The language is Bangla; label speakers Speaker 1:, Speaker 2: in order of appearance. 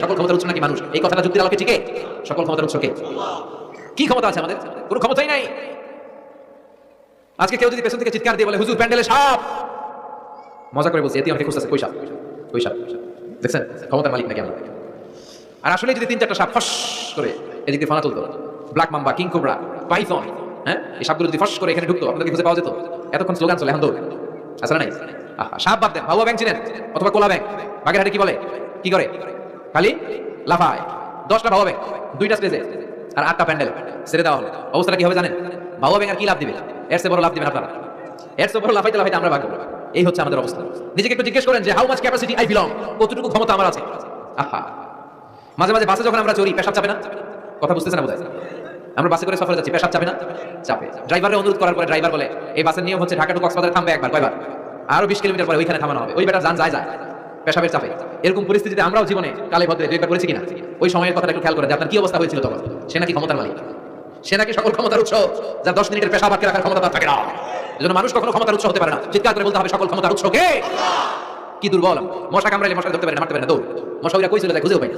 Speaker 1: সকল ক্ষমতার উৎস নাকি মানুষ, এই কথাটা যুক্তির আলোকে ঠিকই? সকল ক্ষমতার উৎস কে? কি ক্ষমতা আছে আমাদের? কোনো ক্ষমতাই নাই। আজকে কেউ যদি পেছন থেকে চিৎকার দিয়ে বলে হুজুর প্যান্ডেলে সাপ, মজা করে বলছি, এতে আমাকে খুঁজতেছে কই সাপ, কই সাপ, দেখছেন ক্ষমতার মালিক নাকি আমরা? আর আসলে যদি 3-4টা সাপ ফস করে এদিকে ফানা তুলতো, black mamba, king cobra, python, হ্যাঁ, এই সাপগুলো যদি ফস করে এখানে ঢুকতো, আপনাদেরকে খুঁজে পাওয়া যেত? এতক্ষণ স্লোগান চলে, এখন দৌড় আসলে নাই। সাপ বাদ দেন, ভাবুয়া ব্যাংক চিনেন অথবা কোলা ব্যাংক? বাগেরহাটে কি বলে, কি করে? খালি লাফায়। 10টা ভাবুয়া ব্যাংক, 2টা স্টেজে আর 8টা প্যান্ডেল ছেড়ে দেওয়া হলো। অবস্থাটা কি হবে জানেন? ভাবুয়া ব্যাংক আর কি লাভ দিবে? এর চেয়ে বড় লাভ দিবেন আপনারা। এর চেয়ে বড় লাফাইতে লাফাইতে আমরা ভাগবো। এই হচ্ছে আমাদের অবস্থা। নিজেকে একটু জিজ্ঞেস করেন যে how much capacity I belong, কতটুকু ক্ষমতা আমার আছে? আহা, মাঝে মাঝে বাসে যখন আমরা চড়ি, পেশাব চাপে না? কথা বুঝতেছে না বোধহয়? আমরা বাসে করে সফরে যাচ্ছি, পেশাব চাপে না? চাপে। ড্রাইভারের অনুরোধ করার পরে ড্রাইভার বলে এই বাসের নিয়ম হচ্ছে ঢাকা টু কক্সবাজার থামবে একবার, কয়বার? আরো 20 কিলোমিটার পরে ওইখানে থামানো হবে। ওই বেটা যান যায় পেশাবের চাপে। এরকম পরিস্থিতিতে আমরাও জীবনে কালে ভদ্রে দুইবার করেছি কিনা? ওই সময়ের কথাটা একটু খেয়াল করেন যে আপনার কি অবস্থা হয়েছিল তখন। সে নাকি ক্ষমতার মালিক, সে নাকি সকল ক্ষমতার উৎস, যার 10 মিনিটের পেশাব আটকে রাখার ক্ষমতা তার থাকে না। এজন্য মানুষ কখনো ক্ষমতার উৎস হতে পারে না। চিৎকার করে বলতে হবে সকল ক্ষমতার উৎস কে? কি দুর্বল! মশা কামড়াইলে মশা ধরতে পারে না, মারতে পারে না, দৌড়। মশা ওইরা কই চলে যায় খুঁজেও পাই না।